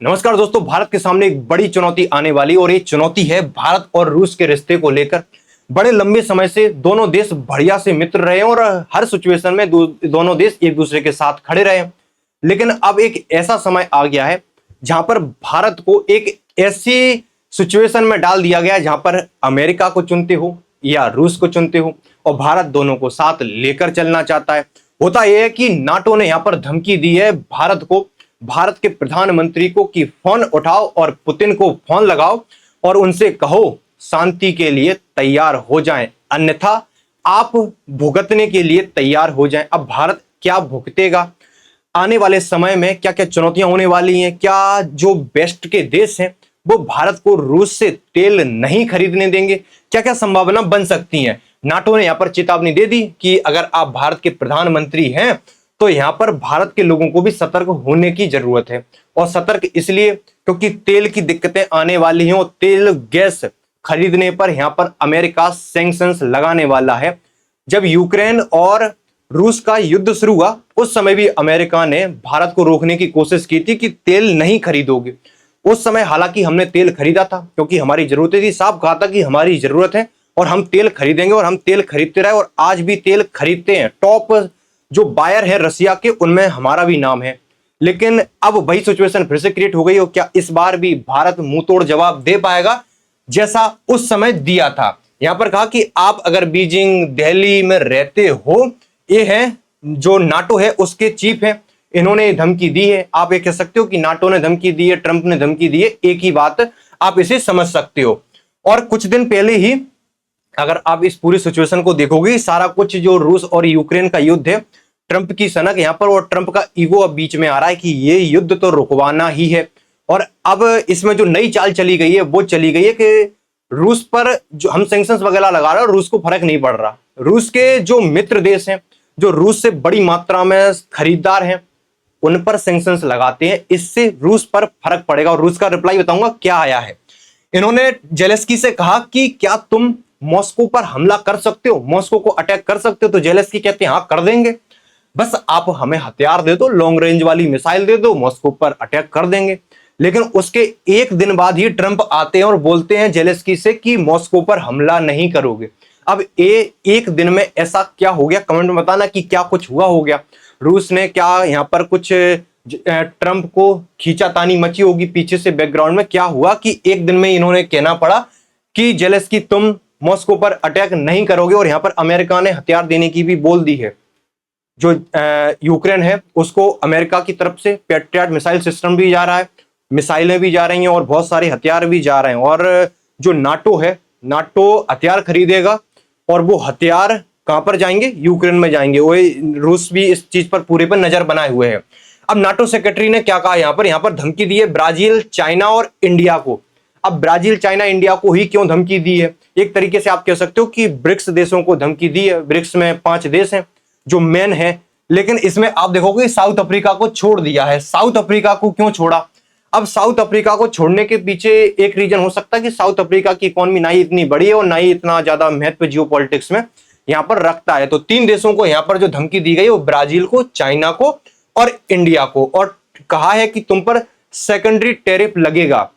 नमस्कार दोस्तों, भारत के सामने एक बड़ी चुनौती आने वाली और ये चुनौती है भारत और रूस के रिश्ते को लेकर। बड़े लंबे समय से दोनों देश बढ़िया से मित्र रहे और हर सिचुएशन में दोनों देश एक दूसरे के साथ खड़े रहे। लेकिन अब एक ऐसा समय आ गया है जहां पर भारत को एक ऐसी सिचुएशन में डाल दिया गया है जहां पर अमेरिका को चुनते हो या रूस को चुनते हो और भारत दोनों को साथ लेकर चलना चाहता है। होता यह है कि नाटो ने यहां पर धमकी दी है भारत को, भारत के प्रधानमंत्री को, कि फोन उठाओ और पुतिन को फोन लगाओ और उनसे कहो शांति के लिए तैयार हो जाएं, अन्यथा आप भुगतने के लिए तैयार हो जाएं। अब भारत क्या भुगतेगा? आने वाले समय में क्या क्या चुनौतियां होने वाली हैं? क्या जो वेस्ट के देश हैं वो भारत को रूस से तेल नहीं खरीदने देंगे? क्या क्या संभावना बन सकती हैं? नाटो ने यहां पर चेतावनी दे दी कि अगर आप भारत के प्रधानमंत्री हैं तो यहां पर भारत के लोगों को भी सतर्क होने की जरूरत है। और सतर्क इसलिए क्योंकि तेल की दिक्कतें आने वाली हैं और तेल गैस खरीदने पर यहां पर अमेरिका सैंक्शंस लगाने वाला है। जब यूक्रेन और रूस का युद्ध शुरू हुआ उस समय भी अमेरिका ने भारत को रोकने की कोशिश की थी कि तेल नहीं खरीदोगे। उस समय हालांकि हमने तेल खरीदा था क्योंकि हमारी जरूरतें थी, साफ कहा था कि हमारी जरूरत है और हम तेल खरीदेंगे और हम तेल खरीदते रहे और आज भी तेल खरीदते हैं। टॉप जो बायर है रसिया के, उनमें हमारा भी नाम है। लेकिन अब वही सिचुएशन फिर से क्रिएट हो गई। और क्या इस बार भी भारत मुंह तोड़ जवाब दे पाएगा जैसा उस समय दिया था? यहां पर कहा कि आप अगर बीजिंग दिल्ली में रहते हो, ये है जो नाटो है उसके चीफ है, इन्होंने धमकी दी है। आप ये कह सकते हो कि नाटो ने धमकी दी है, ट्रंप ने धमकी दी है, एक ही बात आप इसे समझ सकते हो। और कुछ दिन पहले ही अगर आप इस पूरी सिचुएशन को देखोगे, सारा कुछ जो रूस और यूक्रेन का युद्ध है, ट्रंप की सनक यहां पर और ट्रंप का ईगो अब बीच में आ रहा है कि ये युद्ध तो रुकवाना ही है। और अब इसमें जो नई चाल चली गई है वो चली गई है कि रूस पर जो हम सैंक्शंस वगैरह लगा रहे हैं रूस को फर्क नहीं पड़ रहा। रूस के जो मित्र देश हैं, जो रूस से बड़ी मात्रा में खरीदार हैं, उन पर सैंक्शंस लगाते हैं, इससे रूस पर फर्क पड़ेगा। और रूस का रिप्लाई बताऊंगा क्या आया है। इन्होंने जेलेंस्की से कहा कि क्या तुम मॉस्को पर हमला कर सकते हो, मॉस्को को अटैक कर सकते हो? तो जेलेंस्की कहते हैं हाँ कर देंगे, बस आप हमें हथियार दे दो, लॉन्ग रेंज वाली मिसाइल दे दो, मॉस्को पर अटैक कर देंगे। लेकिन उसके एक दिन बाद ही ट्रंप आते हैं और बोलते हैं जेलेंस्की से कि मॉस्को पर हमला नहीं करोगे। अब एक दिन में ऐसा क्या हो गया? कमेंट में बताना कि क्या कुछ हुआ हो गया। रूस ने क्या यहां पर कुछ ट्रंप को खींचातानी मची होगी पीछे से, बैकग्राउंड में क्या हुआ कि एक दिन में इन्होंने कहना पड़ा कि जेलेंस्की तुम मॉस्को पर अटैक नहीं करोगे। और यहां पर अमेरिका ने हथियार देने की भी बोल दी है। जो यूक्रेन है उसको अमेरिका की तरफ से पैट्रियट मिसाइल सिस्टम भी जा रहा है, मिसाइलें भी जा रही हैं और बहुत सारे हथियार भी जा रहे हैं। और जो नाटो है, नाटो हथियार खरीदेगा और वो हथियार कहां पर जाएंगे? यूक्रेन में जाएंगे। वो रूस भी इस चीज पर पूरे पर नजर बनाए हुए है। अब नाटो सेक्रेटरी ने क्या कहा यहां पर धमकी दी है ब्राजील, चाइना और इंडिया को। अब ब्राजील, चाइना, इंडिया को ही क्यों धमकी दी है? एक तरीके से आप कह सकते हो कि ब्रिक्स देशों को धमकी दी है। ब्रिक्स में 5 देश हैं जो मेन है, लेकिन इसमें आप देखोगे साउथ अफ्रीका को छोड़ दिया है। साउथ अफ्रीका को क्यों छोड़ा? अब साउथ अफ्रीका को छोड़ने के पीछे एक रीजन हो सकता है कि साउथ अफ्रीका की इकोनॉमी ना ही इतनी बड़ी है और ना ही इतना ज्यादा महत्व जियोपॉलिटिक्स में यहां पर रखता है। तो 3 देशों को यहां पर जो धमकी दी गई वो ब्राजील को, चाइना को और इंडिया को। और कहा है कि तुम पर सेकेंडरी टैरिफ लगेगा।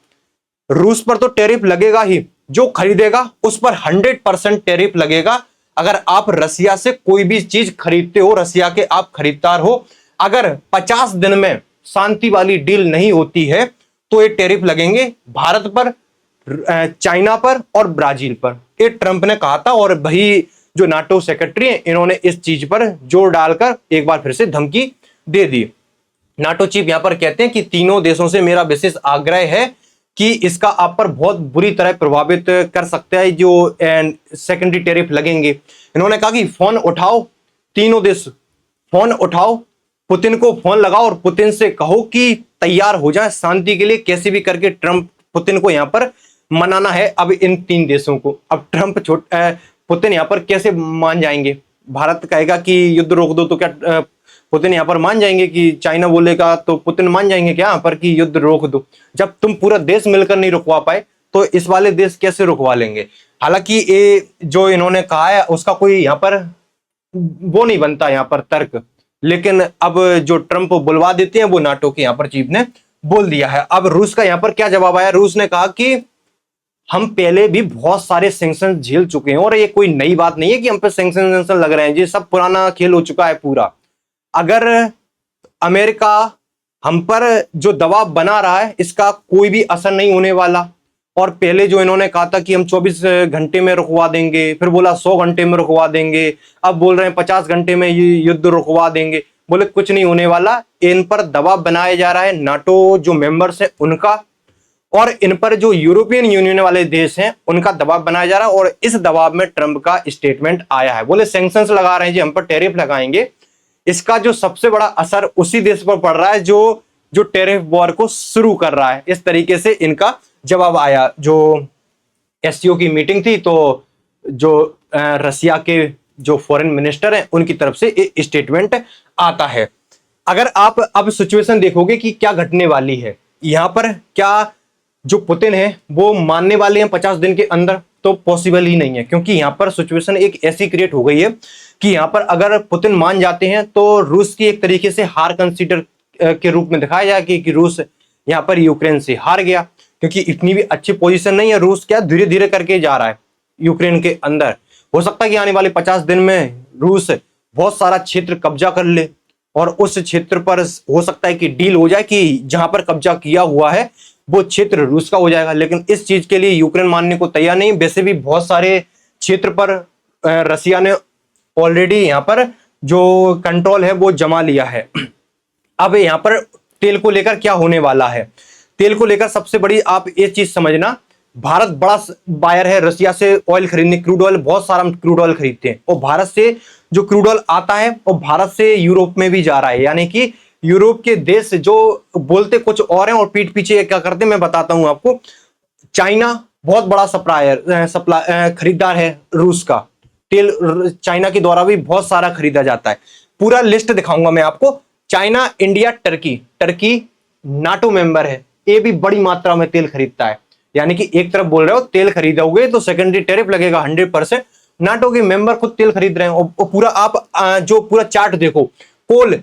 रूस पर तो टैरिफ लगेगा ही, जो खरीदेगा उस पर 100% टैरिफ लगेगा। अगर आप रसिया से कोई भी चीज खरीदते हो, रसिया के आप खरीदार हो, अगर 50 दिन में शांति वाली डील नहीं होती है तो ये टैरिफ लगेंगे भारत पर, चाइना पर और ब्राजील पर। ये ट्रंप ने कहा था और वही जो नाटो सेक्रेटरी है इन्होंने इस चीज पर जोर डालकर एक बार फिर से धमकी दे दी। नाटो चीफ यहां पर कहते हैं कि तीनों देशों से मेरा विशेष आग्रह है कि इसका आप पर बहुत बुरी तरह प्रभावित कर सकता है जो सेकेंडरी टैरिफ लगेंगे। इन्होंने कहा कि फोन उठाओ, तीनों देश फोन उठाओ, पुतिन को फोन लगाओ और पुतिन से कहो कि तैयार हो जाए शांति के लिए। कैसे भी करके ट्रंप पुतिन को यहां पर मनाना है अब इन 3 देशों को। अब ट्रंप पुतिन यहां पर कैसे मान जाएंगे? भारत कहेगा कि युद्ध रोक दो तो क्या पुतिन यहां पर मान जाएंगे? कि चाइना बोलेगा तो पुतिन मान जाएंगे क्या यहां पर कि युद्ध रोक दो? जब तुम पूरा देश मिलकर नहीं रुकवा पाए तो इस वाले देश कैसे रुकवा लेंगे? हालांकि ये जो इन्होंने कहा है उसका कोई यहां पर वो नहीं बनता यहां पर तर्क। लेकिन अब जो ट्रंप बुलवा देते हैं वो नाटो के यहां पर चीफ ने बोल दिया है। अब रूस का यहां पर क्या जवाब आया, रूस ने कहा कि हम पहले भी बहुत सारे सैंक्शन झेल चुके हैं और ये कोई नई बात नहीं है कि हम पे सैंक्शन लग रहे हैं, ये सब पुराना खेल हो चुका है पूरा। अगर अमेरिका हम पर जो दबाव बना रहा है इसका कोई भी असर नहीं होने वाला। और पहले जो इन्होंने कहा था कि हम 24 घंटे में रुकवा देंगे, फिर बोला 100 घंटे में रुकवा देंगे, अब बोल रहे हैं 50 घंटे में ये युद्ध रुकवा देंगे। बोले कुछ नहीं होने वाला, इन पर दबाव बनाया जा रहा है नाटो जो मेंबर्स हैं उनका, और इन पर जो यूरोपियन यूनियन वाले देश हैं उनका दबाव बनाया जा रहा है। और इस दबाव में ट्रंप का स्टेटमेंट आया है। बोले सैंक्शंस लगा रहे हैं जी, हम पर टैरिफ लगाएंगे, इसका जो सबसे बड़ा असर उसी देश पर पड़ रहा है जो जो टैरिफ वॉर को शुरू कर रहा है। इस तरीके से इनका जवाब आया। जो एससीओ की मीटिंग थी तो जो रसिया के जो फॉरेन मिनिस्टर हैं उनकी तरफ से स्टेटमेंट आता है। अगर आप अब सिचुएशन देखोगे कि क्या घटने वाली है यहां पर, क्या जो पुतिन है वो मानने वाले हैं 50 दिन के अंदर, तो पॉसिबल ही नहीं है। क्योंकि यहां पर सिचुएशन एक ऐसी क्रिएट हो गई है कि यहां पर अगर पुतिन मान जाते हैं तो रूस की एक तरीके से हार कंसीडर के रूप में दिखाया जाए कि रूस यहां पर यूक्रेन से हार गया। क्योंकि इतनी भी अच्छी पोजीशन नहीं है, रूस क्या धीरे धीरे करके जा रहा है यूक्रेन के अंदर। हो सकता है कि आने वाले 50 दिन में रूस बहुत सारा क्षेत्र कब्जा कर ले और उस क्षेत्र पर हो सकता है कि डील हो जाए कि जहां पर कब्जा किया हुआ है वो क्षेत्र रूस का हो जाएगा। लेकिन इस चीज के लिए यूक्रेन मानने को तैयार नहीं। वैसे भी बहुत सारे क्षेत्र पर रसिया ने ऑलरेडी यहां पर जो कंट्रोल है वो जमा लिया है। अब यहां पर तेल को लेकर क्या होने वाला है, तेल को लेकर सबसे बड़ी आप ये चीज समझना, भारत बड़ा बायर है रसिया से ऑयल खरीदने, क्रूड ऑयल, बहुत सारा क्रूड ऑयल खरीदते हैं और भारत से जो क्रूड ऑयल आता है और भारत से यूरोप में भी जा रहा है। यानी कि यूरोप के देश जो बोलते कुछ और हैं और पीठ पीछे क्या करते हैं मैं बताता हूं आपको। चाइना बहुत बड़ा सप्लायर खरीदार है रूस का, तेल चाइना के द्वारा भी बहुत सारा खरीदा जाता है। पूरा लिस्ट दिखाऊंगा मैं आपको। China, India, Turkey, Turkey NATO member है, ये भी बड़ी मात्रा में तेल खरीदता है। यानी कि एक तरफ बोल रहे हो तेल खरीदोगे तो सेकेंडरी टैरिफ लगेगा 100%। नाटो के मेंबर खुद तेल खरीद रहे हैं और पूरा आप जो पूरा चार्ट देखो, कोल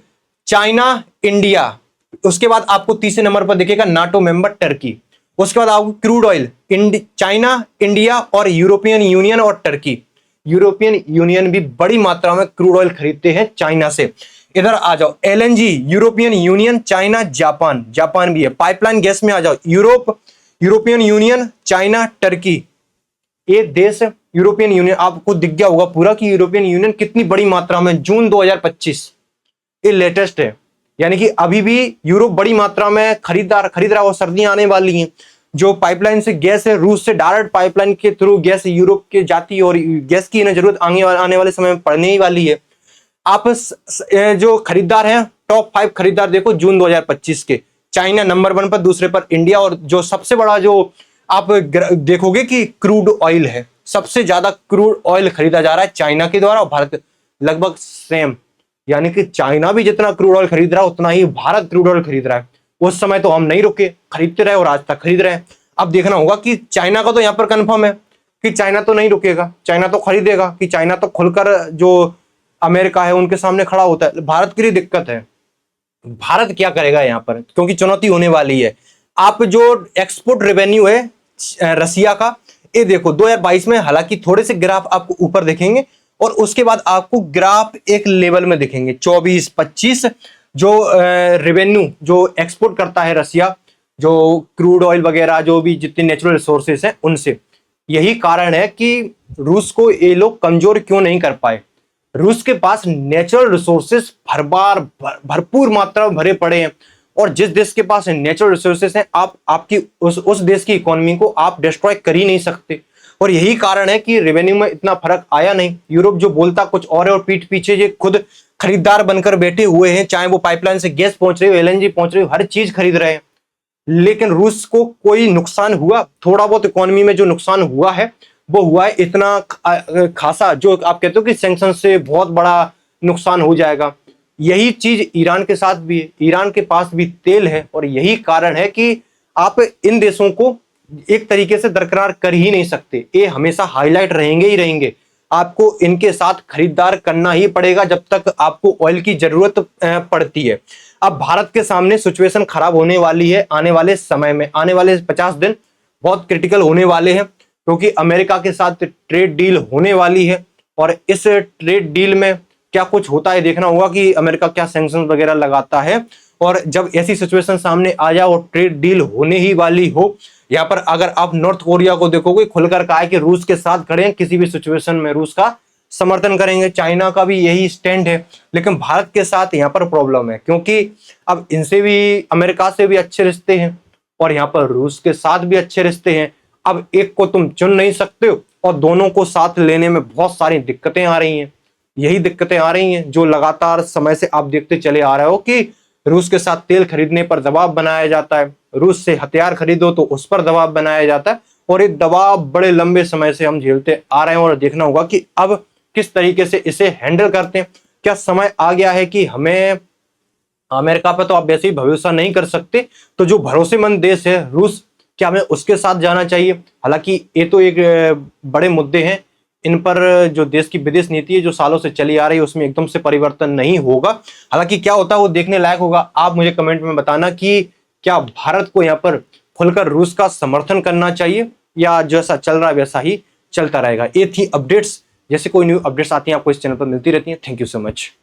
चाइना, इंडिया, उसके बाद आपको तीसरे नंबर पर दिखेगा नाटो मेंबर टर्की, उसके बाद आपको क्रूड ऑयल चाइना, इंडिया और यूरोपियन यूनियन और टर्की। यूरोपियन यूनियन भी बड़ी मात्रा में क्रूड ऑयल खरीदते हैं चाइना से। इधर आ जाओ, LNG, European union, China, Japan, Japan भी है। पाइपलाइन गैस में आ जाओ, Europe, European union, China, Turkey, ये देश यूरोपियन यूनियन। आपको दिख गया होगा पूरा कि यूरोपियन यूनियन कितनी बड़ी मात्रा में, जून 2025 ये लेटेस्ट है। यानी कि अभी भी यूरोप बड़ी मात्रा में खरीद रहा है और सर्दियां आने वाली हैं। जो पाइपलाइन से गैस है, रूस से डायरेक्ट पाइपलाइन के थ्रू गैस यूरोप के जाती है और गैस की इन्हें जरूरत आने वाले समय में पड़ने ही वाली है। आप जो खरीदार हैं टॉप 5 खरीदार देखो जून 2025 के, चाइना नंबर 1 पर, दूसरे पर इंडिया, और जो सबसे बड़ा जो आप देखोगे कि क्रूड ऑयल है, सबसे ज्यादा क्रूड ऑयल खरीदा जा रहा है चाइना के द्वारा और भारत लगभग सेम। यानी कि चाइना भी जितना क्रूड ऑयल खरीद रहा है उतना ही भारत क्रूड ऑयल खरीद रहा है। उस समय तो हम नहीं रुके, खरीदते रहे और आज तक खरीद रहे हैं। अब देखना होगा कि चाइना का तो यहाँ पर कंफर्म है कि चाइना तो नहीं रुकेगा, चाइना तो खरीदेगा, कि चाइना तो खुलकर जो अमेरिका है उनके सामने खड़ा होता है। भारत के लिए दिक्कत है, भारत क्या करेगा यहाँ पर, क्योंकि चुनौती होने वाली है। आप जो एक्सपोर्ट रेवेन्यू है रसिया का, ये देखो 2022 में हालांकि थोड़े से ग्राफ आपको ऊपर दिखेंगे और उसके बाद आपको ग्राफ एक लेवल में दिखेंगे 24-25 जो रेवेन्यू जो एक्सपोर्ट करता है रसिया, जो क्रूड ऑयल वगैरह जो भी जितने नेचुरल रिसोर्सेस हैं उनसे। यही कारण है कि रूस को ये लोग कमजोर क्यों नहीं कर पाए। रूस के पास नेचुरल रिसोर्सेस भरपूर मात्रा में भरे पड़े हैं और जिस देश के पास नेचुरल रिसोर्सेस हैं आपकी उस देश की इकोनॉमी को आप डिस्ट्रॉय कर ही नहीं सकते। और यही कारण है कि रेवेन्यू में इतना फर्क आया नहीं। यूरोप जो बोलता कुछ और है और पीठ पीछे ये खुद खरीदार बनकर बैठे हुए हैं, चाहे वो पाइपलाइन से गैस पहुंच रही हो, एलएनजी पहुंच रही हो, हर चीज खरीद रहे हैं। लेकिन रूस को कोई नुकसान हुआ, थोड़ा बहुत इकोनॉमी में जो नुकसान हुआ है वो हुआ है इतना खासा, जो आप कहते हो कि सैंक्शन से बहुत बड़ा नुकसान हो जाएगा। यही चीज ईरान के साथ भी है, ईरान के पास भी तेल है और यही कारण है कि आप इन देशों को एक तरीके से दरकरार कर ही नहीं सकते। ये हमेशा हाईलाइट रहेंगे ही रहेंगे। आपको इनके साथ खरीदार करना ही पड़ेगा जब तक आपको ऑयल की जरूरत पड़ती है। अब भारत के सामने सिचुएशन खराब होने वाली है आने वाले समय में, आने वाले 50 दिन बहुत क्रिटिकल होने वाले हैं, क्योंकि अमेरिका के साथ ट्रेड डील होने वाली है और इस ट्रेड डील में क्या कुछ होता है देखना होगा कि अमेरिका क्या सैंक्शन वगैरह लगाता है। और जब ऐसी सिचुएशन सामने आ जाए और ट्रेड डील होने ही वाली हो, यहाँ पर अगर आप नॉर्थ कोरिया को देखोगे खुलकर कहा है कि रूस के साथ खड़े हैं, किसी भी सिचुएशन में रूस का समर्थन करेंगे। चाइना का भी यही स्टैंड है, लेकिन भारत के साथ यहाँ पर प्रॉब्लम है, क्योंकि अब इनसे भी अमेरिका से भी अच्छे रिश्ते हैं और यहाँ पर रूस के साथ भी अच्छे रिश्ते हैं। अब एक को तुम चुन नहीं सकते हो और दोनों को साथ लेने में बहुत सारी दिक्कतें आ रही हैं। यही दिक्कतें आ रही हैं जो लगातार समय से आप देखते चले आ रहे हो कि रूस के साथ तेल खरीदने पर दबाव बनाया जाता है, रूस से हथियार खरीदो तो उस पर दबाव बनाया जाता है, और ये दबाव बड़े लंबे समय से हम झेलते आ रहे हैं। और देखना होगा कि अब किस तरीके से इसे हैंडल करते हैं। क्या समय आ गया है कि हमें, अमेरिका पर तो आप वैसे ही भरोसा नहीं कर सकते, तो जो भरोसेमंद देश है रूस, क्या हमें उसके साथ जाना चाहिए? हालांकि ये तो एक बड़े मुद्दे हैं, इन पर जो देश की विदेश नीति है जो सालों से चली आ रही है उसमें एकदम से परिवर्तन नहीं होगा। हालांकि क्या होता है वो देखने लायक होगा। आप मुझे कमेंट में बताना कि क्या भारत को यहाँ पर खुलकर रूस का समर्थन करना चाहिए या जैसा चल रहा है वैसा ही चलता रहेगा। ये थी अपडेट्स, जैसे कोई न्यू अपडेट्स आती हैं आपको इस चैनल पर मिलती रहती हैं। Thank you so much.